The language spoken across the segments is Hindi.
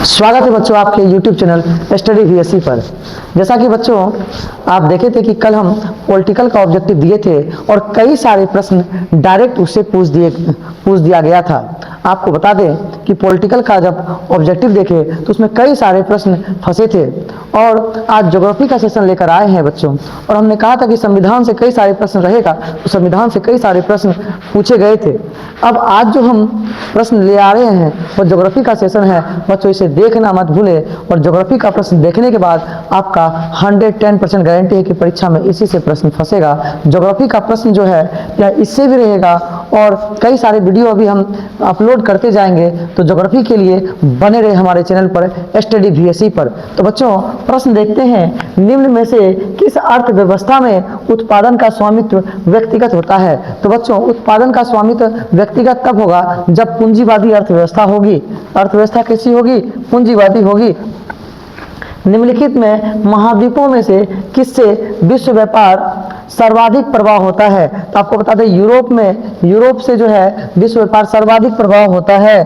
स्वागत है बच्चों आपके YouTube चैनल स्टडी VSC पर। जैसा कि बच्चों आप देखे थे कि कल हम पॉलिटिकल का ऑब्जेक्टिव दिए थे और कई सारे प्रश्न डायरेक्ट उससे पूछ दिया गया था। आपको बता दें कि पॉलिटिकल का जब ऑब्जेक्टिव देखे तो उसमें कई सारे प्रश्न फंसे थे और आज ज्योग्राफी का सेशन लेकर आए हैं बच्चों। और हमने कहा था कि संविधान से कई सारे प्रश्न रहेगा, तो संविधान से कई सारे प्रश्न पूछे गए थे। अब आज जो हम प्रश्न ले आ रहे हैं वो ज्योग्राफी का सेशन है बच्चों, इसे देखना मत भूले। और ज्योग्राफी का प्रश्न देखने के बाद आपका 110% गारंटी है कि परीक्षा में इसी से प्रश्न फंसेगा। ज्योग्राफी का प्रश्न जो है या इससे भी रहेगा और कई सारे वीडियो अभी हम अपलोड करते जाएंगे, तो ज्योग्राफी के लिए बने रहे हमारे चैनल पर स्टडी VSC पर। तो बच्चों प्रश्न देखते हैं, निम्न में से किस अर्थव्यवस्था में उत्पादन का स्वामित्व व्यक्तिगत होता है? तो बच्चों उत्पादन का स्वामित्व व्यक्तिगत तब होगा जब पूंजीवादी अर्थव्यवस्था होगी। अर्थव्यवस्था कैसी होगी? पूंजीवादी होगी। निम्नलिखित में महाद्वीपों में से किससे विश्व व्यापार सर्वाधिक प्रभाव होता है? तो आपको बता दें यूरोप से जो है विश्व व्यापार सर्वाधिक प्रभाव होता है।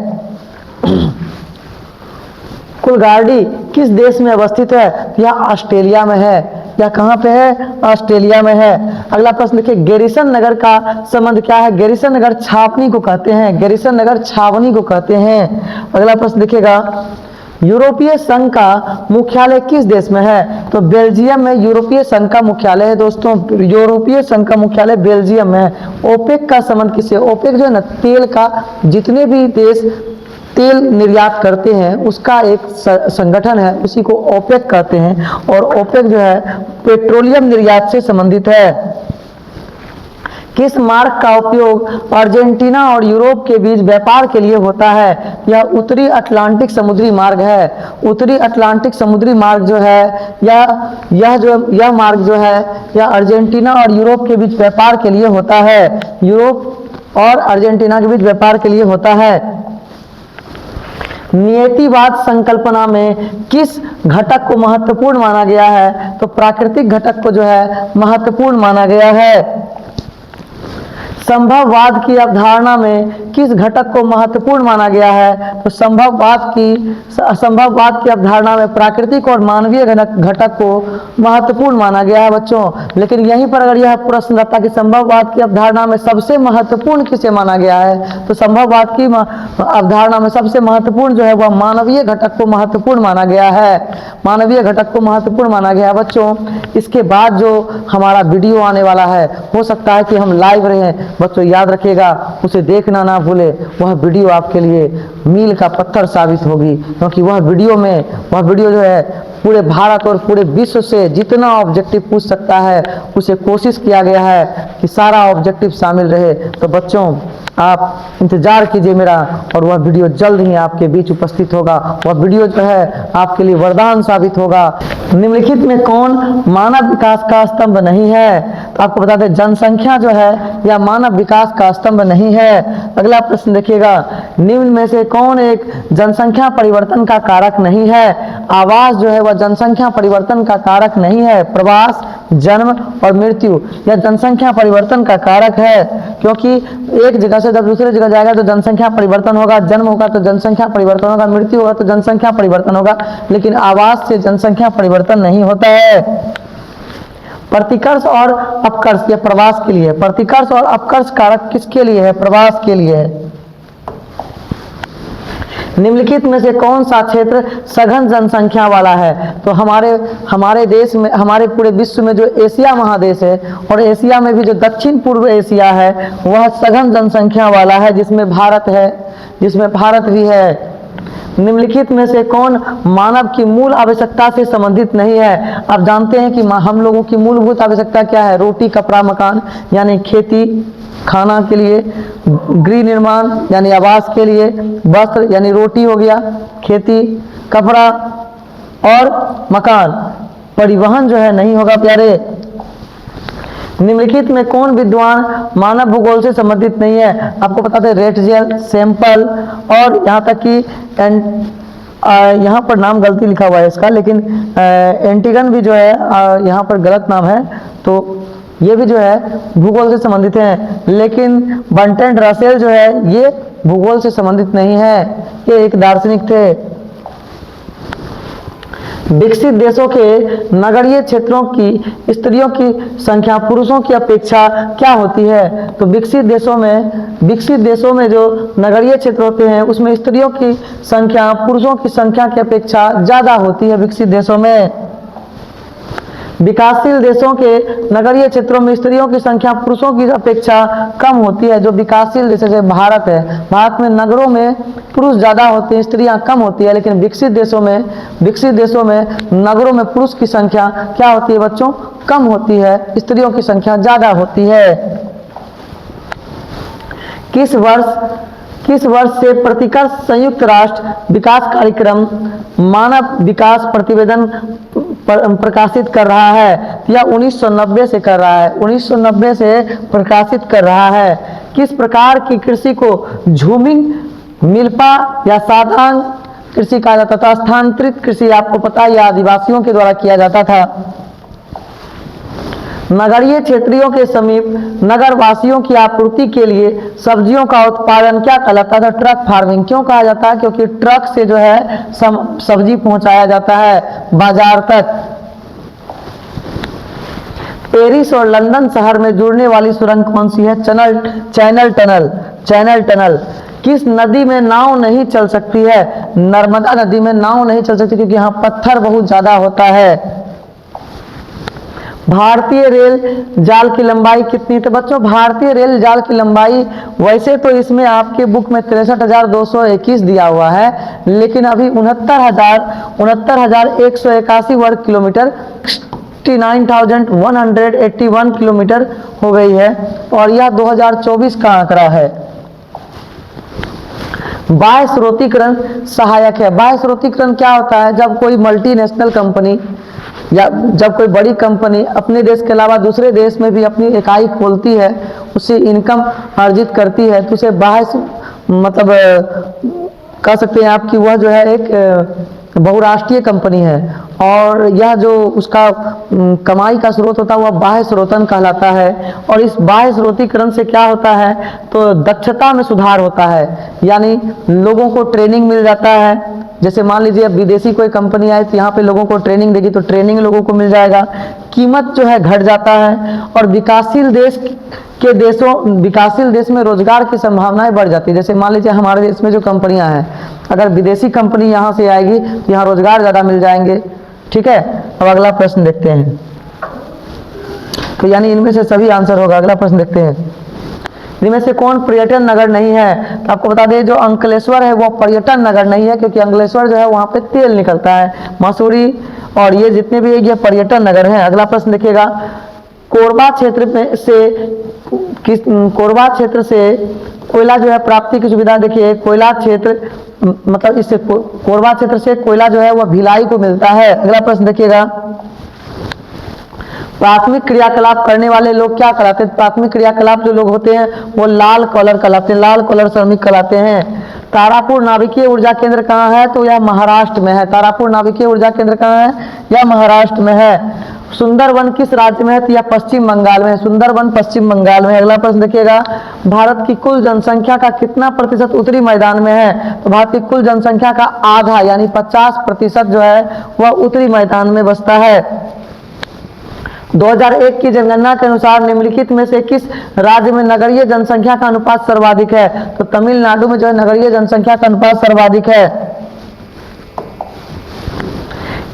कुलगार्डी किस देश में अवस्थित है? यह ऑस्ट्रेलिया में है। यह कहाँ पे है? ऑस्ट्रेलिया में है। अगला प्रश्न देखिए, गैरिसन नगर का संबंध क्या है? गैरिसन नगर छावनी को कहते हैं। गैरिसन नगर छावनी को कहते हैं। अगला प्रश्न देखिएगा, यूरोपीय संघ का मुख्यालय किस देश में है? तो बेल्जियम में यूरोपीय संघ का मुख्यालय है दोस्तों। यूरोपीय संघ का मुख्यालय बेल्जियम में है। ओपेक का संबंध किससे? ओपेक जो है ना, तेल का, जितने भी देश तेल निर्यात करते हैं उसका एक संगठन है, उसी को ओपेक कहते हैं। और ओपेक जो है पेट्रोलियम निर्यात से संबंधित है। किस मार्ग का उपयोग अर्जेंटीना और यूरोप के बीच व्यापार के लिए होता है? यह उत्तरी अटलांटिक समुद्री मार्ग है। उत्तरी अटलांटिक समुद्री मार्ग जो है यह मार्ग जो है यह अर्जेंटीना और यूरोप के बीच व्यापार के लिए होता है। यूरोप और अर्जेंटीना के बीच व्यापार के लिए होता है। नियतिवाद संकल्पना में किस घटक को महत्वपूर्ण माना गया है? तो प्राकृतिक घटक को जो है महत्वपूर्ण माना गया है। संभववाद की अवधारणा में किस घटक को महत्वपूर्ण माना गया है? तो संभववाद की अवधारणा में प्राकृतिक और मानवीय घटक को महत्वपूर्ण माना गया है बच्चों। लेकिन यहीं पर अगर यह प्रश्न रहता कि संभववाद की अवधारणा में सबसे महत्वपूर्ण किसे माना गया है, तो संभववाद की अवधारणा में सबसे महत्वपूर्ण जो है वह मानवीय घटक को महत्वपूर्ण माना गया है। मानवीय घटक को महत्वपूर्ण माना गया है बच्चों। इसके बाद जो हमारा वीडियो आने वाला है, हो सकता है कि हम लाइव रहें बच्चों, याद रखिएगा, उसे देखना ना भूले। वह वीडियो आपके लिए मील का पत्थर साबित होगी, क्योंकि वह वीडियो जो है पूरे भारत और पूरे विश्व से जितना ऑब्जेक्टिव पूछ सकता है उसे कोशिश किया गया है कि सारा ऑब्जेक्टिव शामिल रहे। तो बच्चों आप इंतजार कीजिए मेरा, और वह वीडियो जल्द ही आपके बीच उपस्थित होगा। वह वीडियो जो है आपके लिए वरदान साबित होगा। निम्नलिखित में कौन मानव विकास का स्तंभ नहीं है? तो आपको बता दें जनसंख्या जो है यह मानव विकास का स्तंभ नहीं है। अगला प्रश्न देखिएगा, निम्न में से कौन एक जनसंख्या परिवर्तन का कारक नहीं है? आवास जो है वह जनसंख्या परिवर्तन का कारक नहीं है। प्रवास, जन्म और मृत्यु यह जनसंख्या परिवर्तन का कारक है, क्योंकि एक जगह से जब दूसरे जगह जाएगा तो जनसंख्या परिवर्तन होगा, जन्म होगा तो जनसंख्या परिवर्तन होगा, मृत्यु होगा तो जनसंख्या परिवर्तन होगा, लेकिन आवास से जनसंख्या परिवर्तन नहीं होता है। प्रतिकर्ष और अपकर्ष यह प्रवास के लिए है। प्रतिकर्ष और अपकर्ष कारक किसके लिए है? प्रवास के लिए है। निम्नलिखित में से कौन सा क्षेत्र सघन जनसंख्या वाला है? तो हमारे देश में, हमारे पूरे विश्व में जो एशिया महादेश है और एशिया में भी जो दक्षिण पूर्व एशिया है वह सघन जनसंख्या वाला है, जिसमें भारत भी है। निम्नलिखित में से कौन मानव की मूल आवश्यकता से संबंधित नहीं है? आप जानते हैं कि हम लोगों की मूलभूत आवश्यकता क्या है? रोटी, कपड़ा, मकान यानी खेती, खाना के लिए, गृह निर्माण यानी आवास के लिए, वस्त्र यानी रोटी हो गया, खेती, कपड़ा और मकान। परिवहन जो है नहीं होगा प्यारे। निम्नलिखित में कौन विद्वान मानव भूगोल से संबंधित नहीं है? आपको बता दें रेटजेल, सैंपल और यहाँ तक कि यहाँ पर नाम गलती लिखा हुआ है इसका, लेकिन एंटिगन भी जो है यहाँ पर गलत नाम है, तो ये भी जो है भूगोल से संबंधित हैं। लेकिन बर्ट्रैंड रसेल जो है ये भूगोल से संबंधित नहीं है, ये एक दार्शनिक थे। विकसित देशों के नगरीय क्षेत्रों की स्त्रियों की संख्या पुरुषों की अपेक्षा क्या होती है? तो विकसित देशों में जो नगरीय क्षेत्र होते हैं उसमें स्त्रियों की संख्या पुरुषों की संख्या की अपेक्षा ज़्यादा होती है विकसित देशों में। विकासशील देशों के नगरीय क्षेत्रों में स्त्रियों की संख्या पुरुषों की अपेक्षा कम होती है। जो विकासशील देश जैसे भारत है, भारत में नगरों में पुरुष ज़्यादा होते हैं, स्त्रियां कम होती है, लेकिन विकसित देशों में नगरों में पुरुष की संख्या क्या होती है बच्चों? कम होती है, स्त्रियों की संख्या ज़्यादा होती है। किस वर्ष से प्रतिवर्ष संयुक्त राष्ट्र विकास कार्यक्रम मानव विकास प्रतिवेदन प्रकाशित कर रहा है? या 1990 से कर रहा है, 1990 से प्रकाशित कर रहा है। किस प्रकार की कृषि को झूमिंग, मिल्पा या साधारण कृषि कहा जाता था? स्थानांतरित कृषि आपको पता है, या आदिवासियों के द्वारा किया जाता था। नगरीय क्षेत्रों के समीप नगरवासियों की आपूर्ति के लिए सब्जियों का उत्पादन क्या कहलाता था? Truck farming. क्यों कहा जाता है? क्योंकि ट्रक से जो है सब्जी पहुंचाया जाता है बाजार तक। पेरिस और लंदन शहर में जुड़ने वाली सुरंग कौन सी है? Channel tunnel. किस नदी में नाव नहीं चल सकती है? नर्मदा नदी में नाव नहीं चल सकती क्योंकि यहाँ पत्थर बहुत ज्यादा होता है। भारतीय रेल जाल की लंबाई कितनी? तो बच्चों भारतीय रेल जाल की लंबाई वैसे तो इसमें आपके बुक में 63,221 दिया हुआ है, लेकिन अभी 69,181 वर्ग किलोमीटर 69,181 किलोमीटर हो गई है, और यह 2024 का आंकड़ा है। बाह्य स्रोतीकरण सहायक है। बाह्य स्रोतीकरण क्या होता है? जब कोई मल्टीनेशनल कंपनी या जब कोई बड़ी कंपनी अपने देश के अलावा दूसरे देश में भी अपनी इकाई खोलती है, उससे इनकम अर्जित करती है, तो उसे बाह्य मतलब कह सकते हैं आप कि वह जो है एक बहुराष्ट्रीय कंपनी है, और यह जो उसका कमाई का स्रोत होता है वह बाह्य स्रोतन कहलाता है। और इस बाह्य स्रोतीकरण से क्या होता है? तो दक्षता में सुधार होता है, यानी लोगों को ट्रेनिंग मिल जाता है। जैसे मान लीजिए अब विदेशी कोई कंपनी आए तो यहाँ पे लोगों को ट्रेनिंग देगी, तो ट्रेनिंग लोगों को मिल जाएगा, कीमत जो है घट जाता है, और विकासशील देश में रोजगार की संभावनाएं बढ़ जाती है। जैसे मान लीजिए हमारे देश में जो कंपनियां हैं, अगर विदेशी कंपनी यहाँ से आएगी तो यहाँ रोजगार ज़्यादा मिल जाएंगे। ठीक है, अब अगला प्रश्न देखते हैं। तो यानी इनमें से सभी आंसर होगा। अगला प्रश्न देखते हैं, इनमें से कौन पर्यटन नगर नहीं है? तो आपको बता दें जो अंकलेश्वर है वो पर्यटन नगर नहीं है, क्योंकि अंकलेश्वर जो है वहाँ पे तेल निकलता है। मसूरी और ये जितने भी ये पर्यटन नगर हैं। अगला प्रश्न देखिएगा, कोरबा क्षेत्र से कोयला जो है प्राप्ति की सुविधा देखिए। कोयला क्षेत्र मतलब इससे कोरबा क्षेत्र से कोयला जो है वह भिलाई को मिलता है। अगला प्रश्न देखिएगा, प्राथमिक क्रियाकलाप करने वाले लोग क्या कहलाते हैं? प्राथमिक क्रियाकलाप जो लोग होते हैं वो लाल कॉलर कहलाते हैं, लाल कॉलर श्रमिक कहलाते हैं। तारापुर नाभिकीय ऊर्जा केंद्र कहाँ है? तो यह महाराष्ट्र में है। तारापुर नाभिकीय ऊर्जा केंद्र कहाँ है? यह महाराष्ट्र में है। सुंदरवन किस राज्य में है? तो यह पश्चिम बंगाल में है। सुंदरवन पश्चिम बंगाल में है। अगला प्रश्न देखिएगा, भारत की कुल जनसंख्या का कितना प्रतिशत उत्तरी मैदान में है? तो भारत की कुल जनसंख्या का आधा यानी 50% जो है वह उत्तरी मैदान में बसता है। 2001 की जनगणना के अनुसार निम्नलिखित में से किस राज्य में नगरीय जनसंख्या का अनुपात सर्वाधिक है? तो तमिलनाडु में जो है नगरीय जनसंख्या का अनुपात सर्वाधिक है।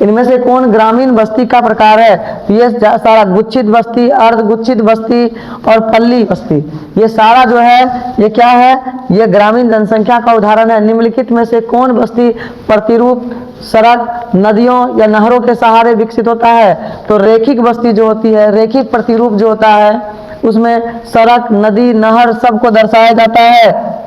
इनमें से कौन ग्रामीण बस्ती का प्रकार है? ये सारा गुच्छित बस्ती, अर्ध गुच्छित बस्ती और पल्ली बस्ती, ये सारा जो है ये क्या है? ये ग्रामीण जनसंख्या का उदाहरण है। निम्नलिखित में से कौन बस्ती प्रतिरूप सड़क, नदियों या नहरों के सहारे विकसित होता है? तो रेखिक बस्ती जो होती है, रेखिक प्रतिरूप जो होता है उसमें सड़क, नदी, नहर सबको दर्शाया जाता है।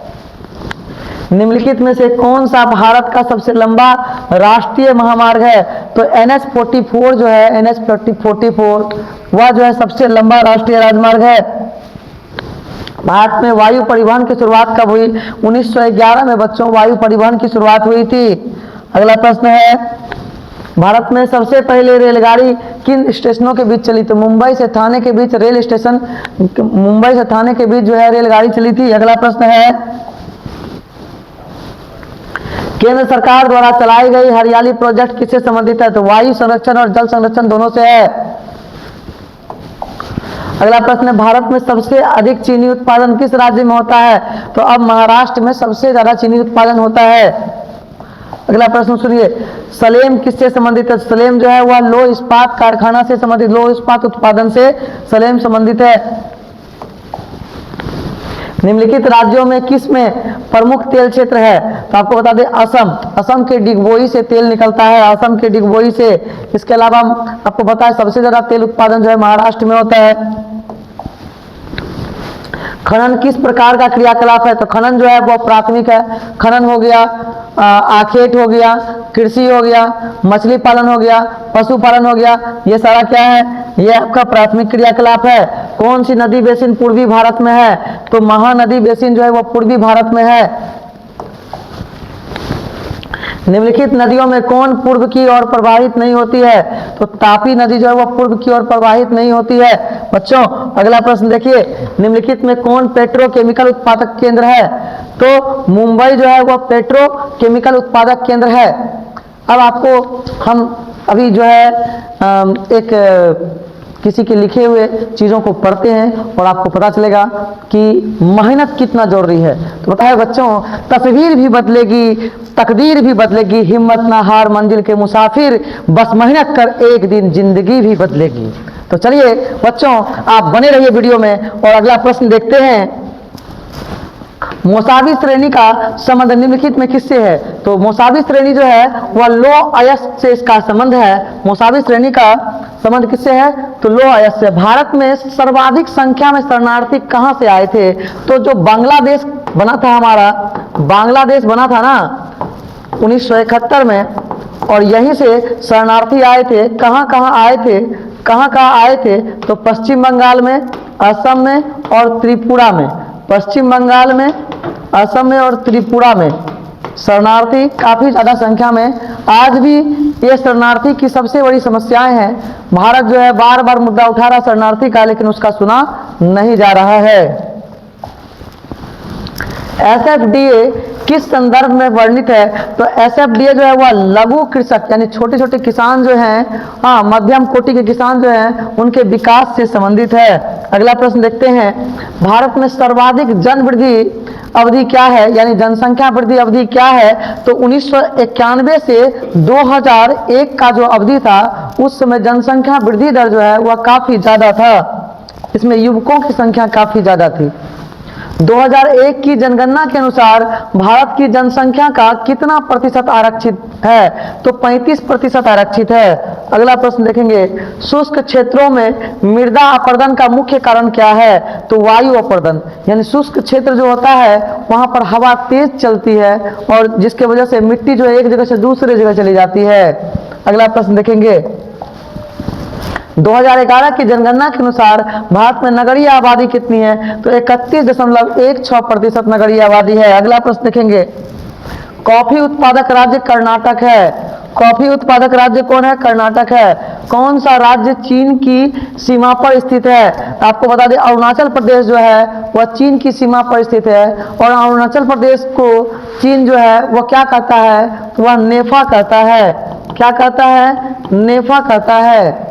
निम्नलिखित में से कौन सा भारत का सबसे लंबा राष्ट्रीय महामार्ग है? तो NH-44 जो है, NH-44 वह जो है सबसे लंबा राष्ट्रीय राजमार्ग है। भारत में वायु परिवहन की शुरुआत कब हुई? 1911 में बच्चों वायु परिवहन की शुरुआत हुई थी। अगला प्रश्न है, भारत में सबसे पहले रेलगाड़ी किन स्टेशनों के बीच चली? तो मुंबई से थाने के बीच मुंबई से थाने के बीच जो है रेलगाड़ी चली थी। अगला प्रश्न है, केंद्र सरकार द्वारा चलाई गई हरियाली प्रोजेक्ट किससे संबंधित है? तो वायु संरक्षण और जल संरक्षण दोनों से है। अगला प्रश्न है, भारत में सबसे अधिक चीनी उत्पादन किस राज्य में होता है? तो अब महाराष्ट्र में सबसे ज्यादा चीनी उत्पादन होता है। अगला प्रश्न सुनिए, सलेम किससे संबंधित है? सलेम जो है वह लौह इस्पात कारखाना से संबंधित, लौह इस्पात उत्पादन से सलेम संबंधित है। निम्नलिखित राज्यों में किस में प्रमुख तेल क्षेत्र है? तो आपको बता दें असम, असम के डिगबोई से तेल निकलता है, असम के डिगबोई से। इसके अलावा आपको पता है सबसे ज्यादा तेल उत्पादन जो है महाराष्ट्र में होता है। खनन किस प्रकार का क्रियाकलाप है? तो खनन जो है वो प्राथमिक है। खनन हो गया, आखेट हो गया, कृषि हो गया, मछली पालन हो गया, पशुपालन हो गया, ये सारा क्या है? ये आपका प्राथमिक क्रियाकलाप है। कौन सी नदी बेसिन पूर्वी भारत में है? तो महानदी बेसिन जो है वो पूर्वी भारत में है। निम्नलिखित नदियों में कौन पूर्व की ओर प्रवाहित नहीं होती है? तो तापी नदी जो है वह पूर्व की ओर प्रवाहित नहीं होती है। बच्चों अगला प्रश्न देखिए, निम्नलिखित में कौन पेट्रोकेमिकल उत्पादक केंद्र है? तो मुंबई जो है वह पेट्रोकेमिकल उत्पादक केंद्र है। अब आपको हम अभी जो है एक किसी के लिखे हुए चीज़ों को पढ़ते हैं और आपको पता चलेगा कि मेहनत कितना जरूरी है। तो बताए बच्चों, तस्वीर भी बदलेगी, तकदीर भी बदलेगी, हिम्मत ना हार मंजिल के मुसाफिर, बस मेहनत कर एक दिन जिंदगी भी बदलेगी। तो चलिए बच्चों आप बने रहिए वीडियो में और अगला प्रश्न देखते हैं। मोसावी श्रेणी का संबंध निम्नलिखित में किससे है? तो मोसावी श्रेणी जो है वह लौह अयस्क से इसका संबंध है। मोसावी श्रेणी का संबंध किससे है? तो लौह अयस्क से। भारत में सर्वाधिक संख्या में शरणार्थी कहां से आए थे? तो जो बांग्लादेश बना था, हमारा बांग्लादेश बना था ना 1971 में, और यहीं से शरणार्थी आए थे। कहां कहां आए थे? कहां कहां आए थे? तो पश्चिम बंगाल में, असम में और त्रिपुरा में। पश्चिम बंगाल में, असम में और त्रिपुरा में शरणार्थी काफी ज्यादा संख्या में। आज भी ये शरणार्थी की सबसे बड़ी समस्याएं हैं। भारत जो है बार बार मुद्दा उठा रहा शरणार्थी का, लेकिन उसका सुना नहीं जा रहा है। एसएफडीए किस संदर्भ में वर्णित है? तो एसएफडीए जो है वह लघु कृषक यानी छोटे छोटे किसान जो हैं, हाँ मध्यम कोटि के किसान जो हैं, उनके विकास से संबंधित है। अगला प्रश्न देखते हैं, भारत में सर्वाधिक जन वृद्धि अवधि क्या है, यानी जनसंख्या वृद्धि अवधि क्या है? तो 1991 से 2001 का जो अवधि था, उस समय जनसंख्या वृद्धि दर जो है वह काफी ज्यादा था। इसमें युवकों की संख्या काफी ज्यादा थी। 2001 की जनगणना के अनुसार भारत की जनसंख्या का कितना प्रतिशत आरक्षित है? तो 35% आरक्षित है। अगला प्रश्न देखेंगे, शुष्क क्षेत्रों में मृदा अपरदन का मुख्य कारण क्या है? तो वायु अपरदन, यानी शुष्क क्षेत्र जो होता है वहां पर हवा तेज चलती है और जिसके वजह से मिट्टी जो है एक जगह से दूसरे जगह चली जाती है। अगला प्रश्न देखेंगे, 2011 की जनगणना के अनुसार भारत में नगरीय आबादी कितनी है? तो 31.16% नगरीय आबादी है। अगला प्रश्न देखेंगे, कॉफी उत्पादक राज्य कर्नाटक है। कॉफी उत्पादक राज्य कौन है? कर्नाटक है। कौन सा राज्य चीन की सीमा पर स्थित है? आपको बता दें अरुणाचल प्रदेश जो है वह चीन की सीमा पर स्थित है, और अरुणाचल प्रदेश को चीन जो है वह क्या कहता है? वह नेफा कहता है। क्या कहता है? नेफा कहता है।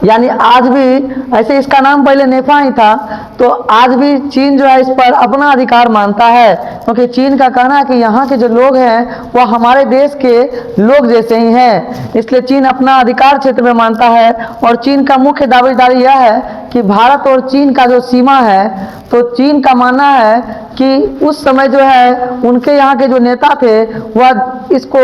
यानी आज भी, ऐसे इसका नाम पहले नेफा ही था, तो आज भी चीन जो है इस पर अपना अधिकार मानता है, क्योंकि चीन का कहना है कि यहाँ के जो लोग हैं वह हमारे देश के लोग जैसे ही हैं, इसलिए चीन अपना अधिकार क्षेत्र में मानता है। और चीन का मुख्य दावेदारी यह है कि भारत और चीन का जो सीमा है, तो चीन का मानना है कि उस समय जो है उनके यहाँ के जो नेता थे वह इसको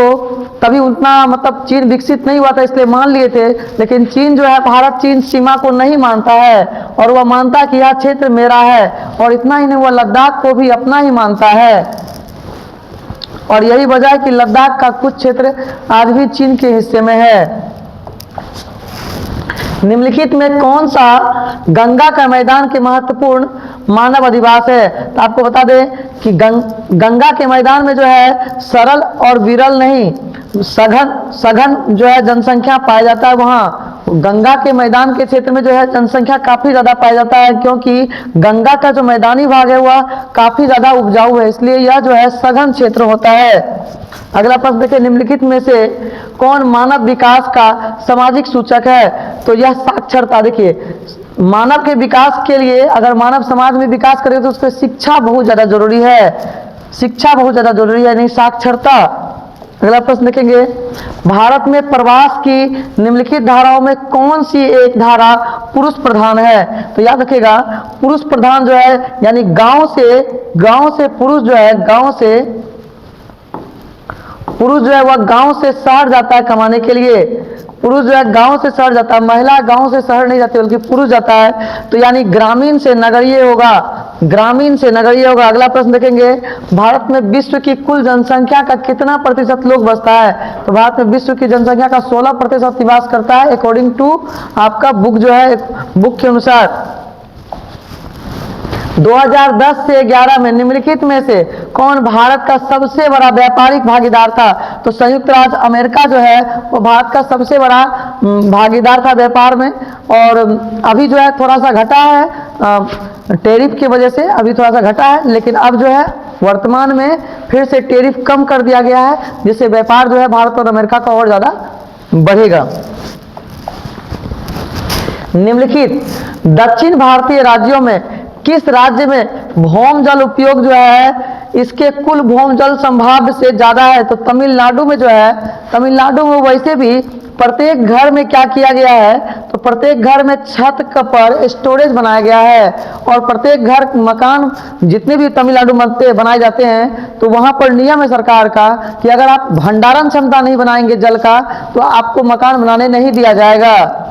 तभी उतना मतलब चीन विकसित नहीं हुआ था इसलिए मान लिए थे, लेकिन चीन जो है भारत चीन सीमा को नहीं मानता है और वह मानता है कि यह क्षेत्र मेरा है। और इतना ही नहीं, वह लद्दाख को भी अपना ही मानता है, और यही वजह है कि लद्दाख का कुछ क्षेत्र आज भी चीन के हिस्से में है। निम्नलिखित में कौन सा गंगा का मैदान के महत्वपूर्ण मानव अधिवास है? तो आपको बता दें कि गंगा के मैदान में जो है सरल और विरल नहीं, सघन जो है जनसंख्या पाया जाता है वहाँ। गंगा के मैदान के क्षेत्र में जो है जनसंख्या काफी ज्यादा पाया जाता है, क्योंकि गंगा का जो मैदानी भाग है वह काफी ज्यादा उपजाऊ है, इसलिए यह जो है सघन क्षेत्र होता है। अगला प्रश्न देखिए, निम्नलिखित में से कौन मानव विकास का सामाजिक सूचक है? तो यह साक्षरता। देखिए, मानव के विकास के लिए अगर मानव समाज में विकास करे तो उसके शिक्षा बहुत ज्यादा जरूरी है, शिक्षा बहुत ज्यादा जरूरी है, नहीं साक्षरता। अगला प्रश्न देखेंगे, भारत में प्रवास की निम्नलिखित धाराओं में कौन सी एक धारा पुरुष प्रधान है? तो याद रखिएगा, पुरुष प्रधान जो है यानी गांव से पुरुष जो है वह गांव से शहर जाता है कमाने के लिए। पुरुष जो है गांव से शहर जाता है, महिला गांव से शहर नहीं जाती बल्कि पुरुष जाता है, तो यानी ग्रामीण से नगरीय होगा, ग्रामीण से नगरीय होगा। अगला प्रश्न देखेंगे, भारत में विश्व की कुल जनसंख्या का कितना प्रतिशत लोग बसता है? तो भारत में विश्व की जनसंख्या का 16% निवास करता है, अकॉर्डिंग टू आपका बुक जो है, बुक के अनुसार। 2010 से 11 में निम्नलिखित में से कौन भारत का सबसे बड़ा व्यापारिक भागीदार था? तो संयुक्त राज्य अमेरिका जो है वो भारत का सबसे बड़ा भागीदार था व्यापार में, और अभी जो है थोड़ा सा घटा है टैरिफ की वजह से, अभी थोड़ा सा घटा है, लेकिन अब जो है वर्तमान में फिर से टैरिफ कम कर दिया गया है, जिससे व्यापार जो है भारत और अमेरिका का और ज्यादा बढ़ेगा। निम्नलिखित दक्षिण भारतीय राज्यों में किस राज्य में भौम जल उपयोग जो है इसके कुल भौम जल संभाव्य से ज्यादा है? तो तमिलनाडु में जो है, तमिलनाडु में वैसे भी प्रत्येक घर में क्या किया गया है, तो प्रत्येक घर में छत पर स्टोरेज बनाया गया है, और प्रत्येक घर मकान जितने भी तमिलनाडु में बनाए जाते हैं तो वहां पर नियम है सरकार का कि अगर आप भंडारण क्षमता नहीं बनाएंगे जल का तो आपको मकान बनाने नहीं दिया जाएगा।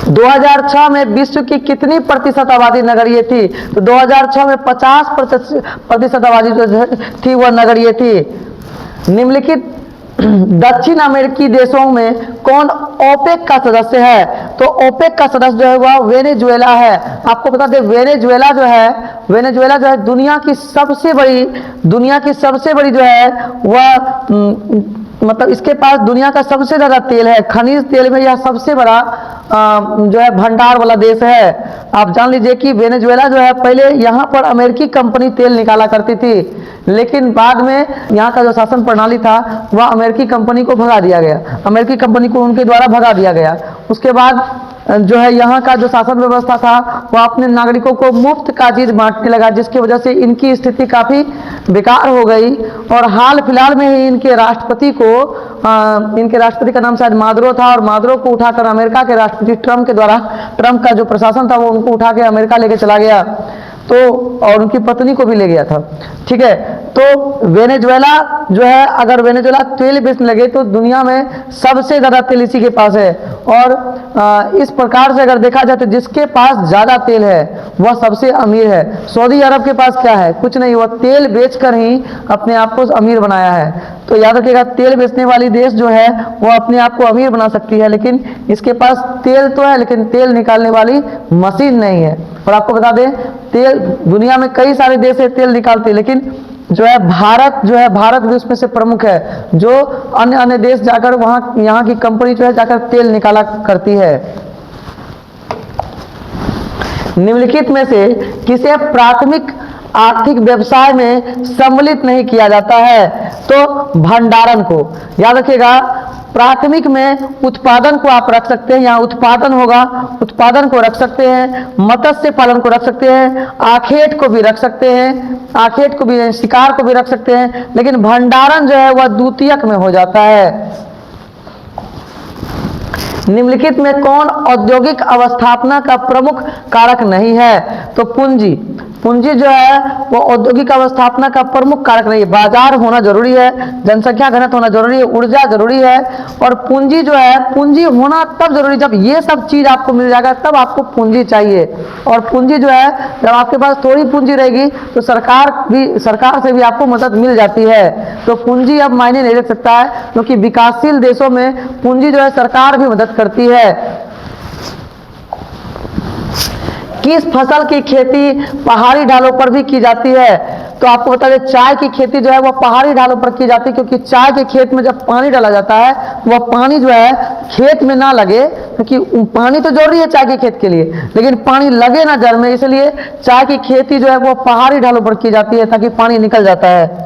2006 में विश्व की कितनी प्रतिशत आबादी नगरीय थी? तो 2006 में 50% आबादी जो थी वह नगरीय थी। निम्नलिखित दक्षिण अमेरिकी देशों में कौन ओपेक का सदस्य है? तो ओपेक का सदस्य जो है वह वेनेजुएला है। आपको बता दें, वेनेजुएला जो है दुनिया की सबसे बड़ी जो है वह मतलब इसके पास दुनिया का सबसे ज्यादा तेल है, खनिज तेल में यह सबसे बड़ा जो है भंडार वाला देश है। आप जान लीजिए कि वेनेजुएला जो है पहले यहाँ पर अमेरिकी कंपनी तेल निकाला करती थी, लेकिन बाद में यहाँ का जो शासन प्रणाली था वह अमेरिकी कंपनी को भगा दिया गया, अमेरिकी कंपनी को उनके द्वारा भगा दिया गया। उसके बाद जो है यहाँ का जो शासन व्यवस्था था वह अपने नागरिकों को मुफ्त का चीज बांटने लगा, जिसकी वजह से इनकी स्थिति काफी बेकार हो गई। और हाल फिलहाल में ही इनके राष्ट्रपति का नाम शायद मादुरो था, और मादुरो को उठाकर अमेरिका के राष्ट्रपति ट्रम्प का जो प्रशासन था वो उनको उठा के अमेरिका लेके चला गया, तो और उनकी पत्नी को भी ले गया था। ठीक है, तो वेनेजुएला जो है, अगर वेनेजुएला तेल बेचने लगे तो दुनिया में सबसे ज्यादा तेल इसी के पास है। और इस प्रकार से अगर देखा जाए तो जिसके पास ज्यादा तेल है वह सबसे अमीर है। सऊदी अरब के पास क्या है? कुछ नहीं, वह तेल बेचकर ही अपने आप को अमीर बनाया है। तो याद रखिएगा, तेल बेचने वाली देश जो है वो अपने आप को अमीर बना सकती है, लेकिन इसके पास तेल तो है लेकिन तेल निकालने वाली मशीन नहीं है। और आपको बता दें, तेल दुनिया में कई सारे देश है तेल निकालते हैं, लेकिन जो है भारत भी उसमें से प्रमुख है, जो अन्य देश जाकर वहां यहाँ की कंपनी जो है जाकर तेल निकाला करती है। निम्नलिखित में से किसे प्राथमिक आर्थिक व्यवसाय में सम्मिलित नहीं किया जाता है? तो भंडारण को। याद रखिएगा, प्राथमिक में उत्पादन को आप रख सकते हैं, यहाँ उत्पादन होगा, उत्पादन को रख सकते हैं, मत्स्य पालन को रख सकते हैं, आखेट को भी रख सकते हैं, आखेट को भी, शिकार को भी रख सकते हैं, लेकिन भंडारण जो है वह द्वितीयक में हो जाता है। निम्नलिखित में कौन औद्योगिक अवस्थापना का प्रमुख कारक नहीं है? तो पूंजी जो है वो औद्योगिक अवस्थापना का प्रमुख कारक नहीं है। बाजार होना जरूरी है, जनसंख्या घनत्व होना जरूरी है, ऊर्जा जरूरी है, और पूंजी जो है, पूंजी होना तब जरूरी, जब ये सब चीज आपको मिल जाएगा तब आपको पूंजी चाहिए। और पूंजी जो है, जब आपके पास थोड़ी पूंजी रहेगी तो सरकार से भी आपको मदद मिल जाती है। तो पूंजी अब मायने नहीं रख सकता है, क्योंकि विकासशील देशों में पूंजी जो है सरकार भी मदद करती है। किस फसल की खेती पहाड़ी ढालों पर भी की जाती है? तो आपको बता दें चाय की खेती जो है वह पहाड़ी ढालों पर की जाती है, क्योंकि चाय के खेत में जब पानी डाला जाता है वह पानी जो है खेत में ना लगे, क्योंकि पानी तो जरूरी है चाय के खेत के लिए, लेकिन पानी लगे ना जड़ में, इसलिए चाय की खेती जो है वह पहाड़ी ढालों पर की जाती है ताकि पानी निकल जाता है।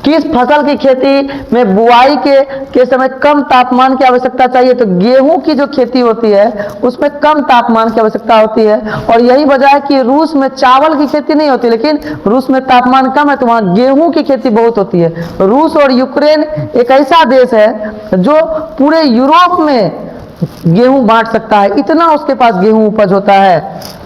किस फसल की खेती में बुआई के समय कम तापमान की आवश्यकता चाहिए? तो गेहूं की जो खेती होती है उसमें कम तापमान की आवश्यकता होती है, और यही वजह है कि रूस में चावल की खेती नहीं होती, लेकिन रूस में तापमान कम है तो वहां गेहूं की खेती बहुत होती है। रूस और यूक्रेन एक ऐसा देश है जो पूरे यूरोप में गेहूं बांट सकता है, इतना उसके पास गेहूं उपज होता है।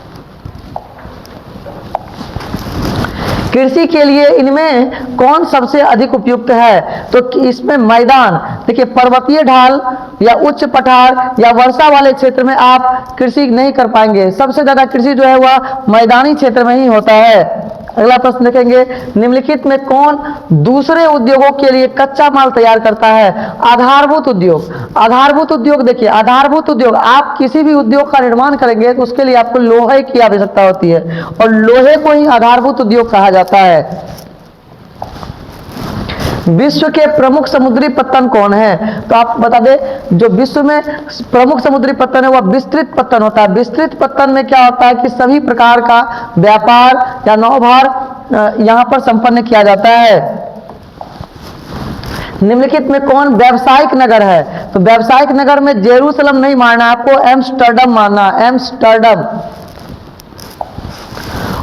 कृषि के लिए इनमें कौन सबसे अधिक उपयुक्त है? तो इसमें मैदान, देखिए पर्वतीय ढाल या उच्च पठार या वर्षा वाले क्षेत्र में आप कृषि नहीं कर पाएंगे, सबसे ज्यादा कृषि जो है वह मैदानी क्षेत्र में ही होता है। अगला प्रश्न देखेंगे, निम्नलिखित में कौन दूसरे उद्योगों के लिए कच्चा माल तैयार करता है? आधारभूत उद्योग। आधारभूत उद्योग देखिए, आधारभूत उद्योग, आप किसी भी उद्योग का निर्माण करेंगे तो उसके लिए आपको लोहे की आवश्यकता होती है, और लोहे को ही आधारभूत उद्योग कहा जाता है। विश्व के प्रमुख समुद्री पत्तन कौन है? तो आप बता दें, जो विश्व में प्रमुख समुद्री पत्तन है वह विस्तृत पत्तन होता है। विस्तृत पत्तन में क्या होता है कि सभी प्रकार का व्यापार या नौभार यहां पर संपन्न किया जाता है। निम्नलिखित में कौन व्यावसायिक नगर है? तो व्यावसायिक नगर में जेरूसलम नहीं मारना, आपको एम्स्टर्डम मारना, एम्स्टर्डम।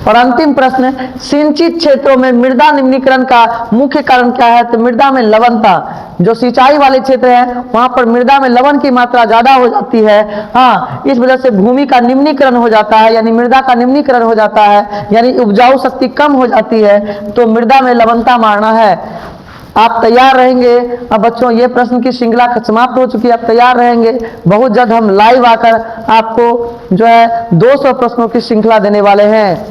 और अंतिम प्रश्न, सिंचित क्षेत्रों में मृदा निम्नीकरण का मुख्य कारण क्या है? तो मृदा में लवणता, जो सिंचाई वाले क्षेत्र है वहां पर मृदा में लवण की मात्रा ज्यादा हो जाती है, हाँ, इस वजह से भूमि का निम्नीकरण हो जाता है, यानी मृदा का निम्नीकरण हो जाता है, यानी उपजाऊ शक्ति कम हो जाती है, तो मृदा में लवणता मारना है। आप तैयार रहेंगे? अब बच्चों ये प्रश्न की श्रृंखला समाप्त हो चुकी है, आप तैयार रहेंगे? बहुत जल्द हम लाइव आकर आपको जो है 200 प्रश्नों की श्रृंखला देने वाले हैं।